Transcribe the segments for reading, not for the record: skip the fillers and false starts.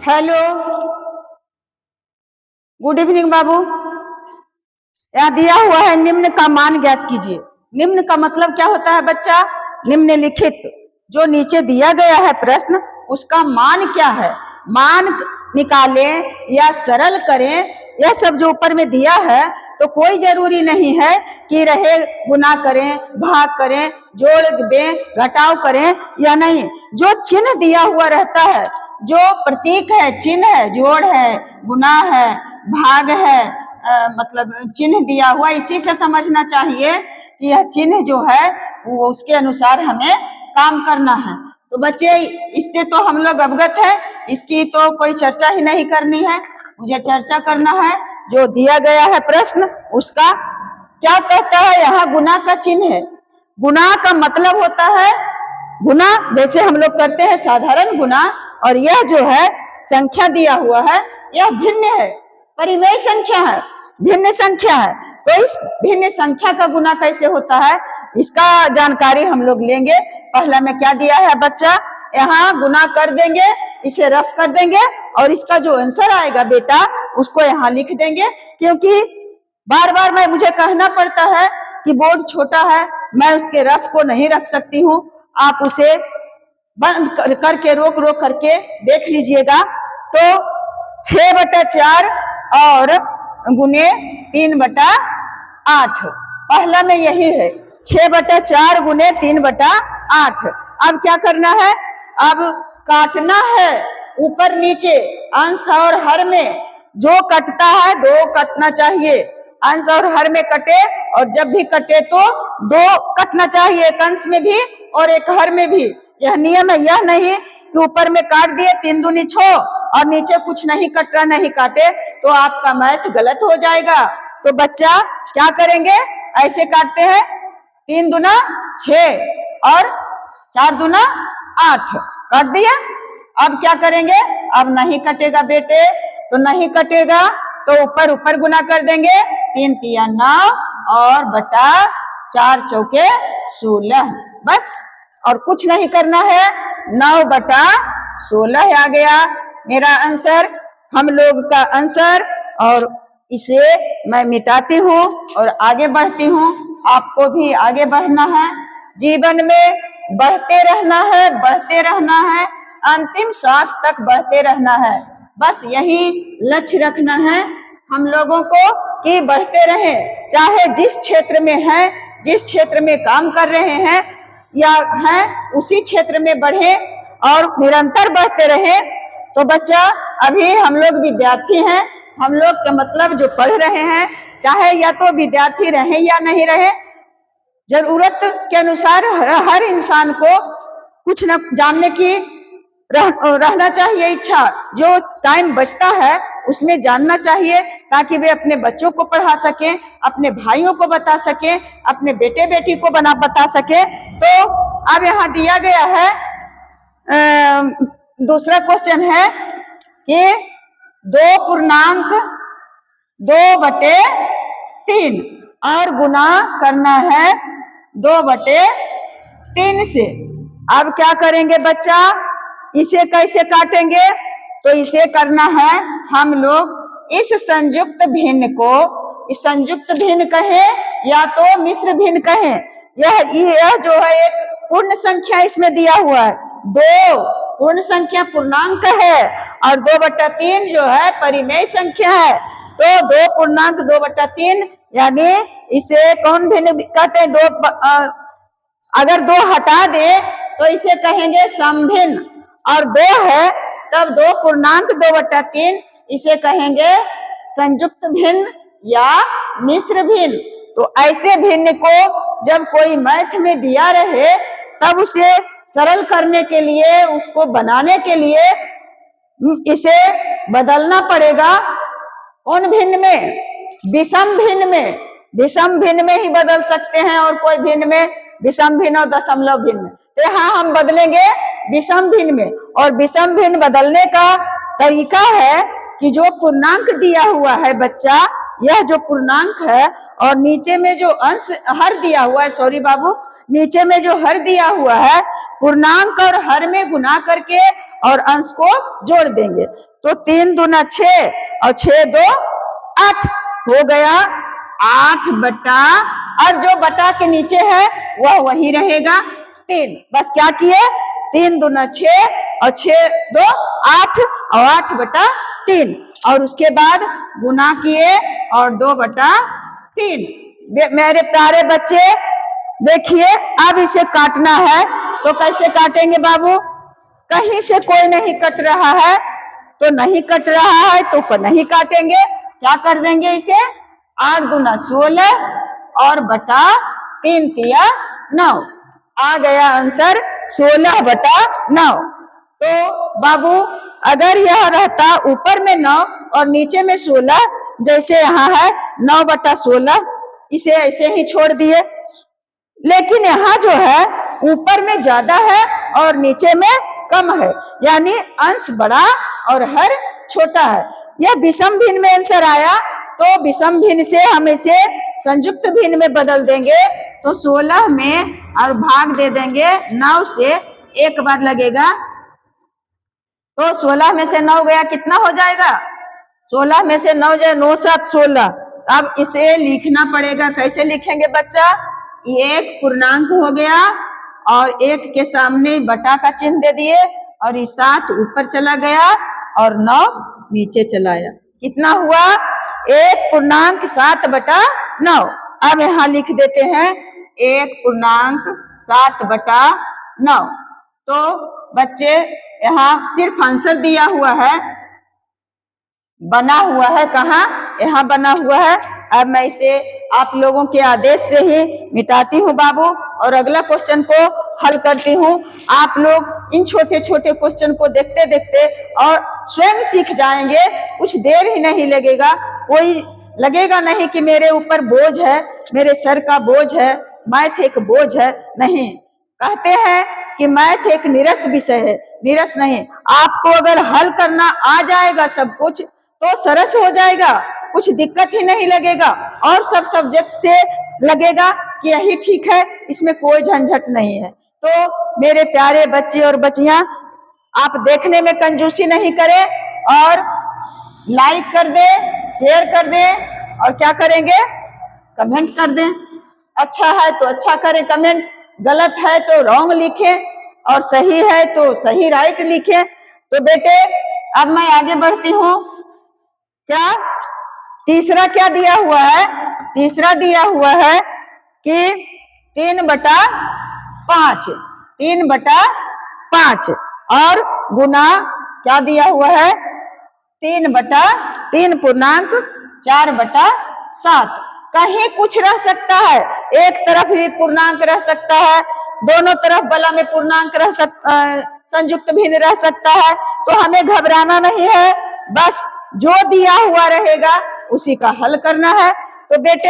Hello, good evening बाबू। यहाँ दिया हुआ है निम्न का मान ज्ञात कीजिए। निम्न का मतलब क्या होता है बच्चा? निम्नलिखित, जो नीचे दिया गया है प्रश्न, उसका मान क्या है, मान निकालें या सरल करें। यह सब जो ऊपर में दिया है तो कोई जरूरी नहीं है कि रहे गुना करें, भाग करें, जोड़ दें, घटाव करें या नहीं। जो चिन्ह दिया हुआ रहता है, जो प्रतीक है, चिन्ह है, जोड़ है, गुना है, भाग है, मतलब चिन्ह दिया हुआ, इसी से समझना चाहिए कि यह चिन्ह जो है वो उसके अनुसार हमें काम करना है। तो बच्चे इससे तो हम लोग अवगत है, इसकी तो कोई चर्चा ही नहीं करनी है। मुझे चर्चा करना है जो दिया गया है प्रश्न, उसका क्या कहता है। यहाँ गुना का चिन्ह है। गुना का मतलब होता है, गुना जैसे हम लोग करते हैं साधारण गुना, और यह जो है संख्या दिया हुआ है, यह भिन्न है, परिमेय संख्या है, भिन्न संख्या है। तो इस भिन्न संख्या का गुना कैसे होता है, इसका जानकारी हम लोग लेंगे। पहला में क्या दिया है बच्चा, यहाँ गुना कर देंगे, इसे रफ कर देंगे और इसका जो आंसर आएगा बेटा उसको यहाँ लिख देंगे। क्योंकि बार बार मुझे कहना पड़ता है कि बोर्ड छोटा है, मैं उसके रफ को नहीं रख सकती हूँ। आप उसे बंद करके रोक करके देख लीजिएगा। तो 6/4 और गुने 3/8, पहला में यही है, 6/4 गुने 3/8। अब क्या करना है, अब काटना है ऊपर नीचे, अंश और हर में जो कटता है 2 कटना चाहिए। अंश और हर में कटे, और जब भी कटे तो 2 कटना चाहिए, एक अंश में भी और एक हर में भी। यह नियम है, यह नहीं कि ऊपर में काट दिए 3 दूनी 6 और नीचे कुछ नहीं कट रहा, नहीं काटे, तो आपका मैथ गलत हो जाएगा। तो बच्चा क्या करेंगे, ऐसे काटते हैं 3 दूना 6 और 4 दूना 8, काट दिया। अब क्या करेंगे, अब नहीं कटेगा बेटे, तो नहीं कटेगा तो ऊपर ऊपर गुना कर देंगे, 3 तिया 9 और बटा 4 चौके 16, बस और कुछ नहीं करना है। 9/16 आ गया मेरा आंसर, हम लोग का आंसर। और इसे मैं मिटाती हूँ और आगे बढ़ती हूँ। आपको भी आगे बढ़ना है, जीवन में बढ़ते रहना है, बढ़ते रहना है, अंतिम श्वास तक बढ़ते रहना है। बस यही लक्ष्य रखना है हम लोगों को कि बढ़ते रहें, चाहे जिस क्षेत्र में है, जिस क्षेत्र में काम कर रहे हैं या हैं, उसी क्षेत्र में बढ़े और निरंतर बढ़ते रहे। तो बच्चा अभी हम लोग विद्यार्थी हैं, हम लोग का मतलब जो पढ़ रहे हैं, चाहे या तो विद्यार्थी रहे या नहीं रहे, जरूरत के अनुसार हर इंसान को कुछ न जानने की रहना चाहिए इच्छा। जो टाइम बचता है उसमें जानना चाहिए, ताकि वे अपने बच्चों को पढ़ा सके, अपने भाइयों को बता सके, अपने बेटे बेटी को बता सके। तो अब यहाँ दिया गया है, दूसरा क्वेश्चन है कि 2.2/3 और गुना करना है 2/3 से। अब क्या करेंगे बच्चा, इसे कैसे काटेंगे, तो इसे करना है हम लोग इस संयुक्त भिन्न को, इस संयुक्त भिन्न कहें या तो मिश्र भिन्न कहें। यह जो है एक पूर्ण संख्या इसमें दिया हुआ है, 2 पूर्ण संख्या पूर्णांक है और 2/3 जो है परिमेय संख्या है। तो 2 पूर्णांक 2/3, यानी इसे कौन भिन्न कहते हैं, 2 अगर 2 हटा दे तो इसे कहेंगे समभिन्न, और 2 है तब 2 पूर्णांक 2/3, इसे कहेंगे संयुक्त भिन्न या मिश्र भिन्न। तो ऐसे भिन्न को जब कोई मैथ में दिया रहे तब उसे सरल करने के लिए, उसको बनाने के लिए इसे बदलना पड़ेगा। कौन भिन्न में, विषम भिन्न में, विषम भिन्न में ही बदल सकते हैं, और कोई भिन्न में, विषम भिन्न और दशमलव भिन्न में। तो यहाँ हम बदलेंगे विषम भिन्न में, और विषम भिन्न बदलने का तरीका है कि जो पूर्णांक दिया हुआ है बच्चा, यह जो पूर्णांक है और नीचे में जो अंश हर दिया हुआ है, सॉरी बाबू, नीचे में जो हर दिया हुआ है, पूर्णांक और हर में गुना करके और अंश को जोड़ देंगे। तो 3 दूना 6 और 6 2 8 हो गया 8 बटा, और जो बटा के नीचे है वह वही रहेगा 3। बस क्या किए, 3 दूना 6 और 6 2 8 और 8 बटा 3, और उसके बाद गुना किए और 2 बटा 3। मेरे प्यारे बच्चे देखिए, अब इसे काटना है तो कैसे काटेंगे बाबू? कहीं से कोई नहीं कट रहा है तो नहीं कट रहा है तो नहीं काटेंगे। क्या कर देंगे इसे, 8 दूना 16 और बटा 3 तिया 9, आ गया आंसर 16 बटा 9। तो बाबू अगर यह रहता ऊपर में 9 और नीचे में 16, जैसे यहाँ है 9 बटा 16, इसे ऐसे ही छोड़ दिए। लेकिन यहाँ जो है ऊपर में ज्यादा है और नीचे में कम है, यानी अंश बड़ा और हर छोटा है। यह विषम भिन्न में आंसर आया, तो विषम भिन्न से हम इसे संयुक्त भिन्न में बदल देंगे। तो 16 में और भाग दे देंगे 9 से, एक बार लगेगा। तो 16 में से 9 गया, कितना हो जाएगा? 16 में से 9 जाए 9 7 16। अब इसे लिखना पड़ेगा। कैसे लिखेंगे बच्चा? एक पूर्णांक हो गया और एक के सामने बटा का चिन्ह दे दिए, और ये 7 ऊपर चला गया और 9 नीचे चला आया। कितना हुआ? 1 पूर्णांक 7 बटा 9। अब यहाँ लिख देते हैं 1 पूर्णांक 7 बटा 9। तो बच्चे यहाँ सिर्फ आंसर दिया हुआ है, बना हुआ है कहाँ? यहाँ बना हुआ है। अब मैं इसे आप लोगों के आदेश से ही मिटाती हूँ बाबू, और अगला क्वेश्चन को हल करती हूँ। आप लोग इन छोटे छोटे क्वेश्चन को देखते देखते और स्वयं सीख जाएंगे। कुछ देर ही नहीं लगेगा, कोई लगेगा नहीं कि मेरे ऊपर बोझ है, मेरे सर का बोझ है, मैथ एक बोझ है। नहीं, कहते हैं कि मैथ एक नीरस विषय है, नीरस नहीं। आपको अगर हल करना आ जाएगा सब कुछ तो सरस हो जाएगा, कुछ दिक्कत ही नहीं लगेगा, और सब सब्जेक्ट से लगेगा कि यही ठीक है, इसमें कोई झंझट नहीं है। तो मेरे प्यारे बच्चे और बच्चियां, आप देखने में कंजूसी नहीं करें और लाइक कर दें, शेयर कर दें, और क्या करेंगे? कमेंट कर दें। अच्छा है तो अच्छा करें कमेंट, गलत है तो रॉन्ग लिखें, और सही है तो सही राइट लिखें। तो बेटे अब मैं आगे बढ़ती हूँ। क्या तीसरा क्या दिया हुआ है? तीसरा दिया हुआ है कि 3 बटा 5, 3 बटा 5, और गुना क्या दिया हुआ है? 3 बटा 3 पूर्णांक 4 बटा 7। कहीं कुछ रह सकता है, एक तरफ ही पूर्णांक रह सकता है, दोनों तरफ बला में पूर्णांक रह सकता है, संयुक्त भिन्न रह सकता है। तो हमें घबराना नहीं है, बस जो दिया हुआ रहेगा उसी का हल करना है। तो बेटे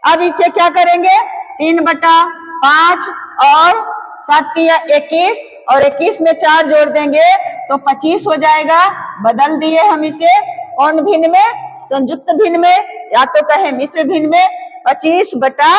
अब इसे क्या करेंगे? 3 बटा 5 और 7 या 21, और 21 में 4 जोड़ देंगे तो 25 हो जाएगा। बदल दिए हम इसे कौन भिन्न में? संयुक्त भिन्न में, या तो कहे मिश्र भिन्न में। 25 बटा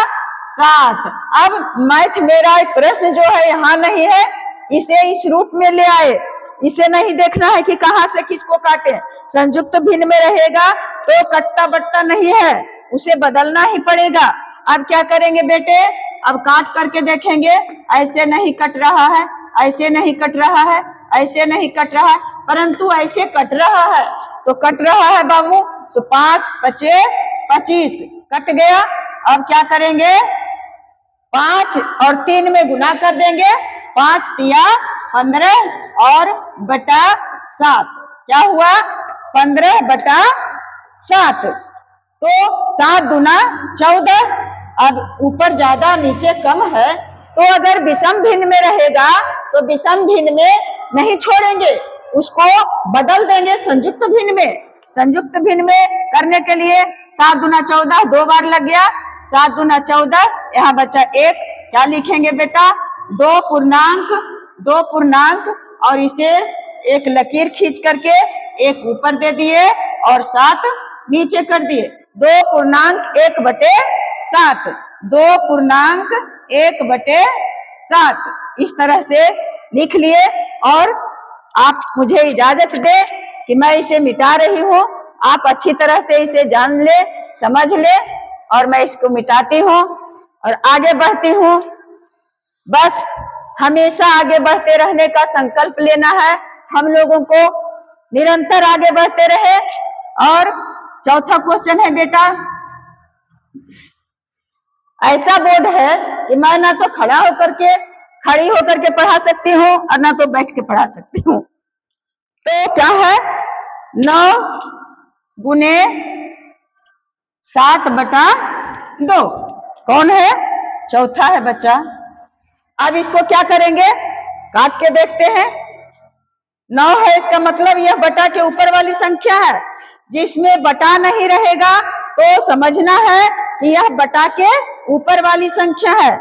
7। अब मैथ मेरा प्रश्न जो है यहाँ नहीं है, इसे इस रूप में ले आए। इसे नहीं देखना है कि कहाँ से किसको काटे। संयुक्त भिन्न में रहेगा तो कट्टा बट्टा नहीं है, उसे बदलना ही पड़ेगा। अब क्या करेंगे बेटे? अब काट करके देखेंगे, ऐसे नहीं कट रहा है, ऐसे नहीं कट रहा है, ऐसे नहीं कट रहा है, परंतु ऐसे कट रहा है। तो कट रहा है बाबू, तो 5 5 25 कट गया। अब क्या करेंगे? 5 और 3 में गुना कर देंगे, 5 तिया 15 और बटा 7। क्या हुआ? 15 बटा 7। तो 7 दूना 14। अब ऊपर ज्यादा नीचे कम है, तो अगर विषम भिन्न में रहेगा तो विषम भिन्न में नहीं छोड़ेंगे, उसको बदल देंगे संयुक्त भिन्न में। संयुक्त भिन्न में करने के लिए 7 दूना 14 2 बार लग गया, 7 दूना 14, यहाँ बचा 1। क्या लिखेंगे बेटा? 2 पूर्णांक और इसे एक लकीर खींच करके एक ऊपर दे दिए और 7 नीचे कर दिए। 2 पूर्णांक 1 बटे 7, 2 पूर्णांक 1 बटे 7 इस तरह से लिख लिए। और आप मुझे इजाजत दे कि मैं इसे मिटा रही हूँ, आप अच्छी तरह से इसे जान ले, समझ ले, और मैं इसको मिटाती हूँ और आगे बढ़ती हूँ। बस हमेशा आगे बढ़ते रहने का संकल्प लेना है हम लोगों को, निरंतर आगे बढ़ते रहे। और चौथा क्वेश्चन है बेटा, ऐसा बोर्ड है कि मैं ना तो खड़ी होकर के पढ़ा सकती हूँ और ना तो बैठ के पढ़ा सकती हूँ। तो क्या है, 9 गुने 7/2 कौन है, चौथा है बच्चा। अब इसको क्या करेंगे, काट के देखते हैं। 9 है, इसका मतलब यह बटा के ऊपर वाली संख्या है। जिसमें बटा नहीं रहेगा तो समझना है कि यह बटा के ऊपर वाली संख्या है।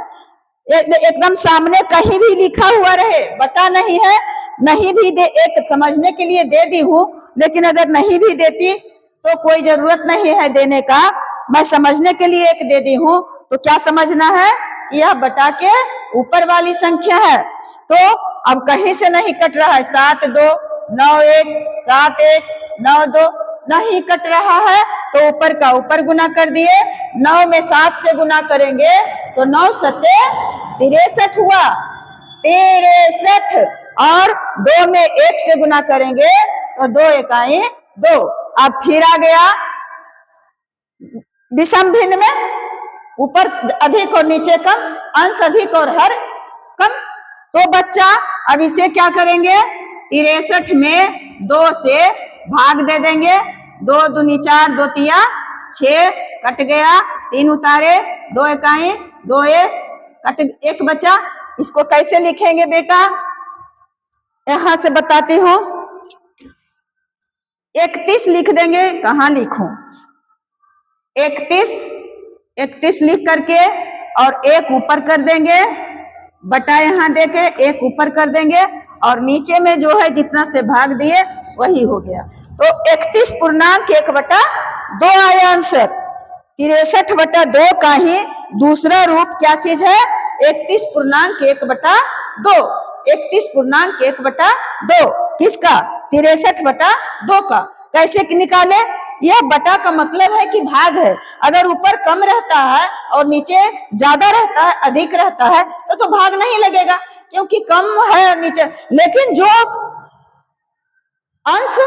एकदम सामने कहीं भी लिखा हुआ रहे, बटा नहीं है, नहीं भी दे, एक समझने के लिए दे दी हूं, लेकिन अगर नहीं भी देती तो कोई जरूरत नहीं है देने का, मैं समझने के लिए एक दे दी हूं। तो क्या समझना है कि यह बटा के ऊपर वाली संख्या है। तो अब कहीं से नहीं कट रहा है, 7 2 9 1 7 1 9 2 नहीं कट रहा है, तो ऊपर का ऊपर गुना कर दिए। 9 में 7 से गुना करेंगे तो 9 सत्ते 63 हुआ, 63। और 2 में 1 से गुना करेंगे तो 2 एकाई 2। अब फिर आ गया विषम भिन्न में, ऊपर अधिक और नीचे कम, अंश अधिक और हर कम। तो बच्चा अब इसे क्या करेंगे, 63 में 2 से भाग दे देंगे। 2 दूनी 4, 2 तिया 6, कट गया, 3 उतारे, 2 एकाई 2 1 कट 1 बचा। इसको कैसे लिखेंगे बेटा, यहां से बताती हूं। 31 लिख देंगे, कहां लिखूं, 31 लिख करके और 1 ऊपर कर देंगे, बटा यहां देके 1 ऊपर कर देंगे और नीचे में जो है जितना से भाग दिए वही हो गया। तो 31.1/2 आया आंसर। 63/2 का ही दूसरा रूप क्या चीज है, 31.1/2। 31.1/2 किसका, 63/2 का। कैसे निकाले, यह बटा का मतलब है कि भाग है। अगर ऊपर कम रहता है और नीचे ज्यादा रहता है, अधिक रहता है, तो भाग नहीं लगेगा क्योंकि कम है नीचे। लेकिन जो अंश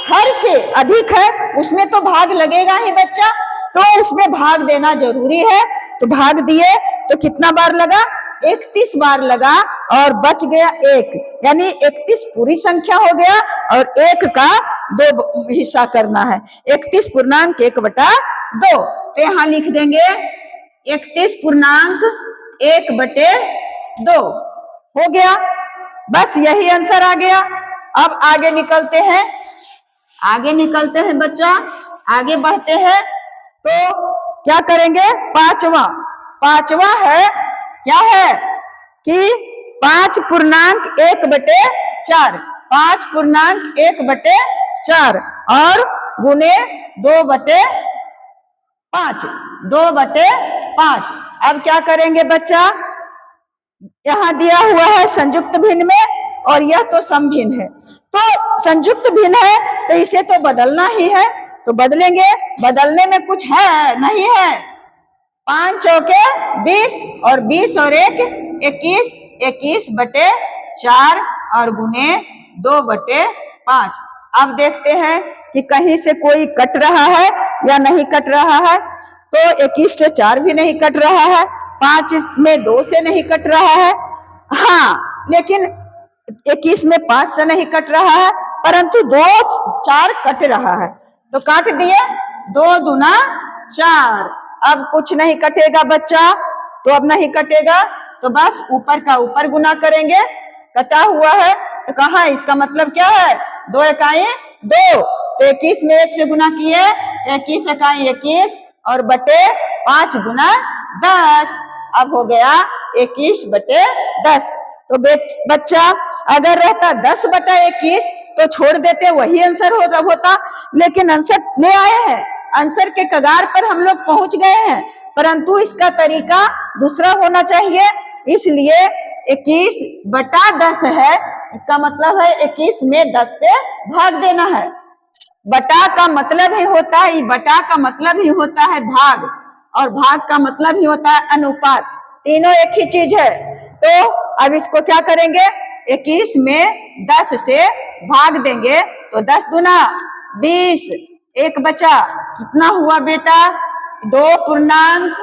हर से अधिक है उसमें तो भाग लगेगा ही बच्चा, तो उसमें भाग देना जरूरी है। तो भाग दिए तो कितना बार लगा, 31 बार लगा और बच गया 1, यानी 31 पूरी संख्या हो गया और 1 का 2 हिस्सा करना है। 31.1/2। तो यहां लिख देंगे 31.1/2 हो गया। बस यही आंसर आ गया। अब आगे निकलते हैं बच्चा, आगे बढ़ते हैं। तो क्या करेंगे, पांचवा है, क्या है कि 5.1/4, 5.1/4 और गुने 2/5, 2/5। अब क्या करेंगे बच्चा, यहां दिया हुआ है संयुक्त भिन्न में और यह तो सम भिन्न है। तो संयुक्त भिन्न है तो इसे तो बदलना ही है, तो बदलेंगे। बदलने में कुछ है नहीं है, 5 चौके 20 और 20 और 1 21, 21/4 और गुने 2/5। अब देखते हैं कि कहीं से कोई कट रहा है या नहीं कट रहा है। तो 21 से 4 भी नहीं कट रहा है, 5 में 2 से नहीं कट रहा है, हाँ, लेकिन 21 में 5 से नहीं कट रहा है, परंतु 2 4 कट रहा है। तो काट दिए, 2 दूना 4। अब कुछ नहीं कटेगा बच्चा, तो अब नहीं कटेगा तो बस ऊपर का ऊपर गुना करेंगे। कटा हुआ है तो कहा, इसका मतलब क्या है, 2 एकाई 2। तो 21 में 1 से गुना किए, 21 एकाई 21 और बटे 5 गुना 10। अब हो गया 21/10। तो बच्चा अगर रहता 10/21 तो छोड़ देते, वही आंसर होता। लेकिन आंसर ले आए हैं, आंसर के कगार पर हम लोग पहुंच गए हैं, परंतु इसका तरीका दूसरा होना चाहिए। इसलिए 21/10 है, इसका मतलब है 21 में 10 से भाग देना है। बटा का मतलब ही होता है, बटा का मतलब ही होता है भाग, और भाग का मतलब ही होता है अनुपात। तीनों एक ही चीज है। तो अब इसको क्या करेंगे, 21 में 10 से भाग देंगे तो 10 दूना 20, एक बचा, कितना हुआ बेटा, 2 पूर्णांक,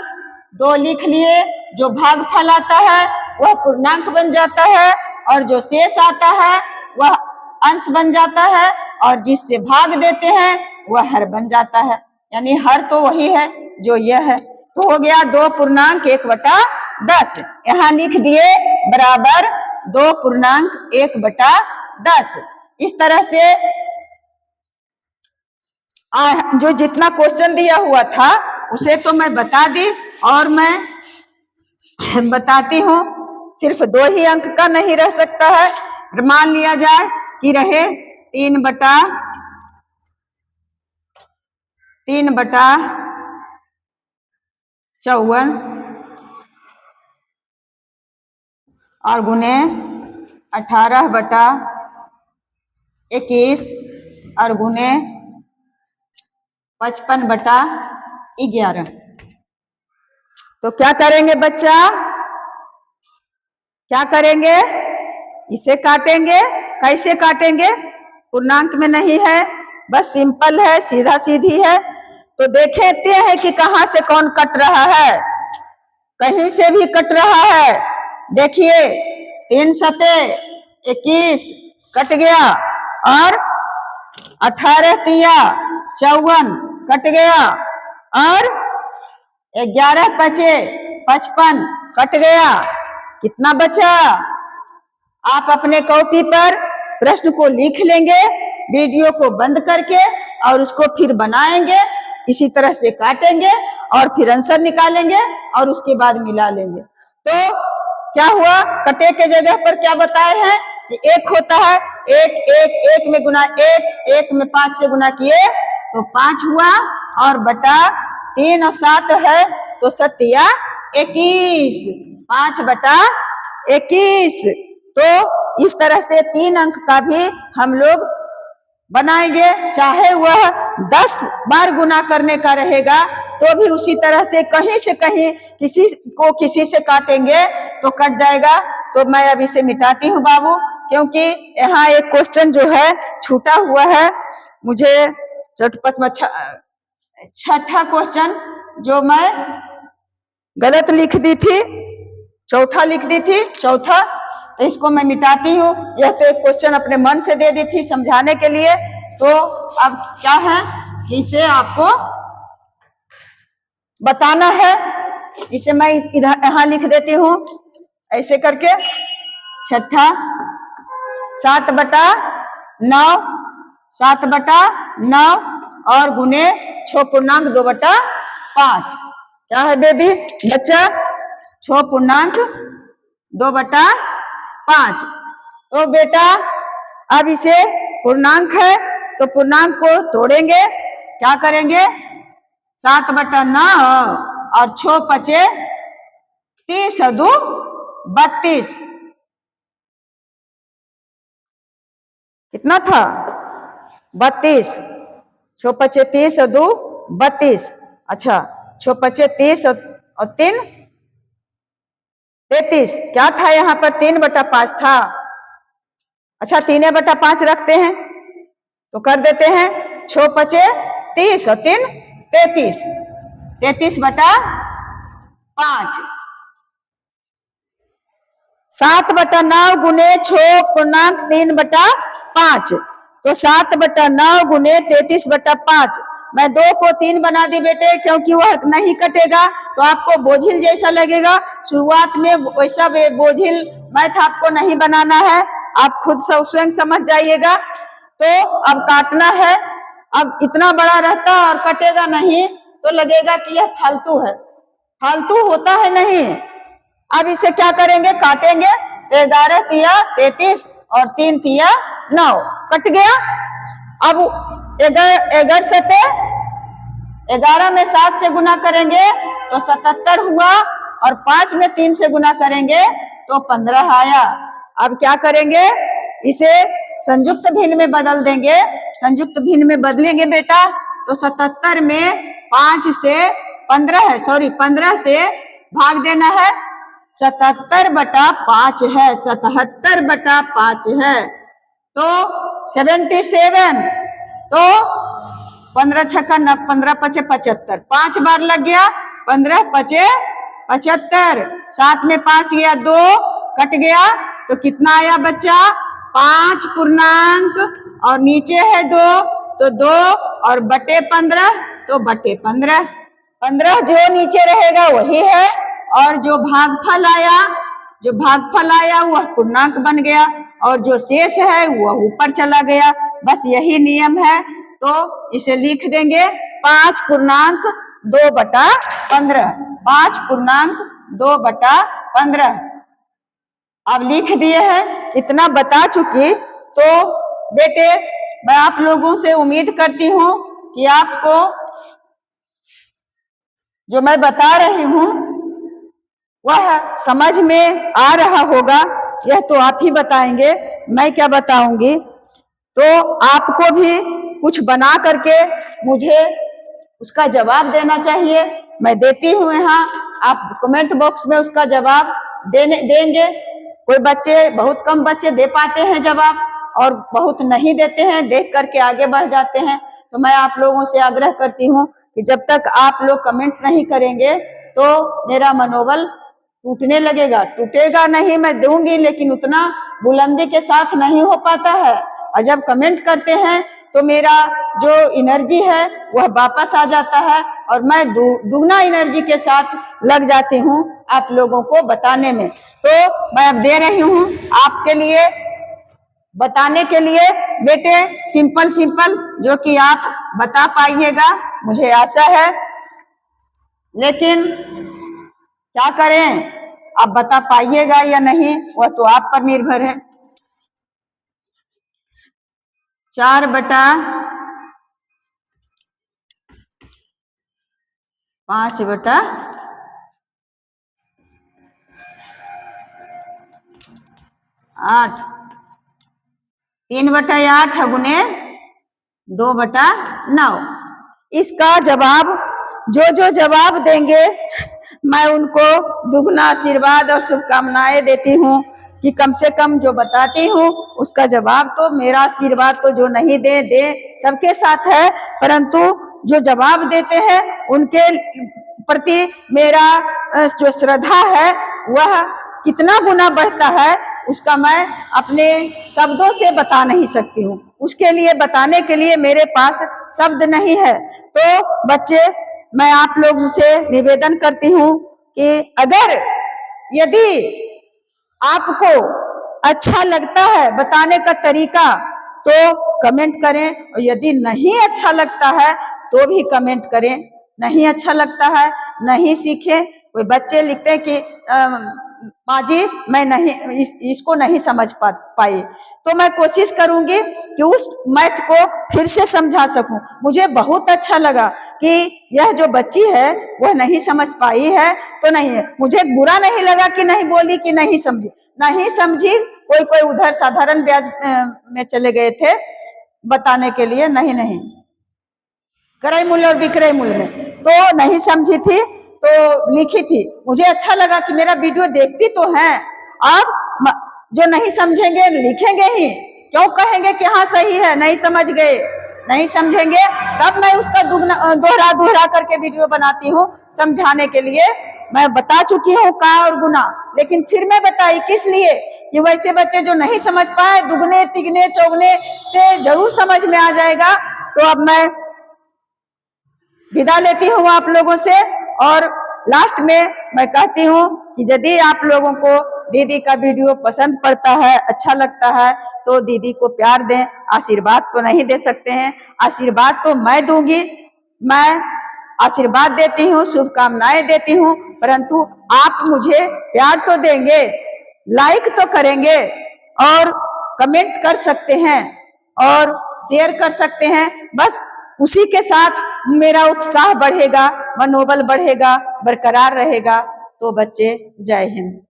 2 लिख लिए, जो भागफल आता है वह पूर्णांक बन जाता है, और जो शेष आता है वह अंश बन जाता है, और जिससे भाग देते हैं वह हर बन जाता है। यानी हर तो वही है जो यह है। तो हो गया 2 पूर्णांक 1/10, यहाँ लिख दिए बराबर 2 पूर्णांक 1/10। इस तरह से जो जितना क्वेश्चन दिया हुआ था उसे तो मैं बता दी, और मैं बताती हूँ, सिर्फ 2 ही अंक का नहीं रह सकता है। मान लिया जाए कि रहे 3/54 और गुने 18/21 और गुने 55/11। तो क्या करेंगे बच्चा, क्या करेंगे, इसे काटेंगे। कैसे काटेंगे, पूर्णांक में नहीं है, बस सिंपल है, सीधा सीधी है। तो देखते हैं कि कहां से कौन कट रहा है, कहीं से भी कट रहा है। देखिए 3 × 21 कट गया, और 18 × 54 कट गया, और 11 × 5 55 कट गया। कितना बचा, आप अपने कॉपी पर प्रश्न को लिख लेंगे, वीडियो को बंद करके, और उसको फिर बनाएंगे, इसी तरह से काटेंगे और फिर आंसर निकालेंगे और उसके बाद मिला लेंगे। तो क्या हुआ, कटे के जगह पर क्या बताए हैं कि 1 होता है, 1 में गुना 1 में 5 से गुना किए तो 5 हुआ, और बटा 3 और 7 है तो 7 21, 5/21। तो इस तरह से 3 अंक का भी हम लोग बनाएंगे, चाहे वह 10 बार गुना करने का रहेगा तो भी उसी तरह से कहीं से कहीं किसी से काटेंगे तो कट जाएगा। तो मैं अब इसे मिटाती हूँ बाबू, क्योंकि यहाँ एक क्वेश्चन जो है छूटा हुआ है। मुझे छठा क्वेश्चन जो मैं गलत लिख दी थी, चौथा लिख दी थी, चौथा, तो इसको मैं मिटाती हूँ। यह तो एक क्वेश्चन अपने मन से दे दी थी समझाने के लिए। तो अब क्या है, इसे आपको बताना है, इसे मैं इधर यहाँ लिख देती हूँ ऐसे करके। छठा 7/9, 7/9 और गुने 6.2/5। क्या है बेबी बच्चा, 6.2/5। तो बेटा अब इसे पूर्णांक है तो पूर्णांक को तोड़ेंगे, क्या करेंगे, 7/9 और 6 × 5 = 30 और 2 = 32। कितना था, 32। 6 × 5 = 30 और 2 = 32। अच्छा 6 × 5 = 30 और 3 = 33। क्या था यहाँ पर, 3/5 था। अच्छा 3/5 रखते हैं तो कर देते हैं 6 × 5 = 30 और 3 = 33, 33/5। 7/9 गुने 6.3/5, तो 7/9 गुने 33/5। मैं 2 को 3 बना दी बेटे, क्योंकि वह नहीं कटेगा तो आपको बोझिल जैसा लगेगा। शुरुआत में वैसा बोझिल मैथ आपको नहीं बनाना है, आप खुद स्वयं समझ जाइएगा। तो अब काटना है, अब इतना बड़ा रहता और कटेगा नहीं तो लगेगा कि यह फालतू है, फालतू होता है नहीं। अब इसे क्या करेंगे, काटेंगे। 11 × 33 और 3 × 9 कट गया। अब 11 में 7 से गुना करेंगे तो 77 हुआ, और 5 में 3 से गुना करेंगे तो 15 आया। अब क्या करेंगे, इसे संयुक्त भिन्न में बदल देंगे, संयुक्त भिन्न में बदलेंगे बेटा, तो 77 में 5 से 15 है, सॉरी 15 से भाग देना है, 77/5 है, 77/5 है, तो 77, तो 15 छक्का 15 पचे 75, 5 बार लग गया, 15 पचे 75, साथ में 5 गया, 2 कट गया, तो कितना आया बच्चा 5 पूर्णांक, और नीचे है 2, तो 2 और बटे 15, तो बटे 15, 15 जो नीचे रहेगा वही है, और जो भागफल आया वह पूर्णांक बन गया, और जो शेष है वह ऊपर चला गया, बस यही नियम है। तो इसे लिख देंगे 5 पूर्णांक 2/15, 5 पूर्णांक 2/15। अब लिख दिए हैं, इतना बता चुकी। तो बेटे मैं आप लोगों से उम्मीद करती हूँ कि आपको जो मैं बता रही हूँ वह समझ में आ रहा होगा। यह तो आप ही बताएंगे, मैं क्या बताऊंगी। तो आपको भी कुछ बना करके मुझे उसका जवाब देना चाहिए, मैं देती हूँ यहाँ, आप कमेंट बॉक्स में उसका जवाब देंगे। कोई बच्चे, बहुत कम बच्चे दे पाते हैं जवाब, और बहुत नहीं देते हैं, देख करके आगे बढ़ जाते हैं। तो मैं आप लोगों से आग्रह करती हूँ कि जब तक आप लोग कमेंट नहीं करेंगे तो मेरा मनोबल टूटने लगेगा। टूटेगा नहीं, मैं दूंगी, लेकिन उतना बुलंदी के साथ नहीं हो पाता है। और जब कमेंट करते हैं तो मेरा जो एनर्जी है वह वापस आ जाता है, और मैं दुगना एनर्जी के साथ लग जाती हूँ आप लोगों को बताने में। तो मैं अब दे रही हूँ आपके लिए, बताने के लिए बेटे, सिंपल जो कि आप बता पाइएगा, मुझे आशा है। लेकिन क्या करें, आप बता पाइएगा या नहीं वह तो आप पर निर्भर है। 4/5/8, 3/8 गुने 2/9। इसका जवाब जो जवाब देंगे मैं उनको दुगना आशीर्वाद और शुभकामनाएं देती हूँ कि कम से कम जो बताती हूँ उसका जवाब, तो मेरा आशीर्वाद तो जो नहीं दे सबके साथ है, परंतु जो जवाब देते हैं उनके प्रति मेरा जो श्रद्धा है वह कितना गुना बढ़ता है उसका मैं अपने शब्दों से बता नहीं सकती हूँ। उसके लिए बताने के लिए मेरे पास शब्द नहीं है। तो बच्चे, मैं आप लोग से निवेदन करती हूँ कि अगर यदि आपको अच्छा लगता है बताने का तरीका तो कमेंट करें, और यदि नहीं अच्छा लगता है तो भी कमेंट करें। नहीं अच्छा लगता है नहीं सीखें। कोई बच्चे लिखते हैं कि माँ जी मैं नहीं इसको नहीं समझ पाई, तो मैं कोशिश करूंगी कि उस मैथ को फिर से समझा सकूं। मुझे बहुत अच्छा लगा कि यह जो बच्ची है वह नहीं समझ पाई है तो नहीं है, मुझे बुरा नहीं लगा कि नहीं बोली कि नहीं समझी। कोई उधर साधारण ब्याज में चले गए थे बताने के लिए, नहीं क्रय मूल्य और विक्रय मूल्य में, तो नहीं समझी थी तो लिखी थी। मुझे अच्छा लगा कि मेरा वीडियो देखती तो हैं, अब जो नहीं समझेंगे लिखेंगे ही, क्यों कहेंगे कि हाँ सही है, नहीं समझ गए, नहीं समझेंगे, तब मैं उसका दोहरा करके वीडियो बनाती हूँ समझाने के लिए। मैं बता चुकी हूँ का और गुना, लेकिन फिर मैं बताई किस लिए कि वैसे बच्चे जो नहीं समझ पाए दुगने तिगने चौगने से जरूर समझ में आ जाएगा। तो अब मैं विदा लेती हूँ आप लोगों से, और लास्ट में मैं कहती हूँ कि यदि आप लोगों को दीदी का वीडियो पसंद पड़ता है, अच्छा लगता है, तो दीदी को प्यार दें। आशीर्वाद तो नहीं दे सकते हैं, आशीर्वाद तो मैं दूंगी, मैं आशीर्वाद देती हूँ, शुभकामनाएं देती हूँ, परंतु आप मुझे प्यार तो देंगे, लाइक तो करेंगे, और कमेंट कर सकते हैं और शेयर कर सकते हैं। बस उसी के साथ मेरा उत्साह बढ़ेगा, मनोबल बढ़ेगा, बरकरार रहेगा। तो बच्चे, जय हिंद।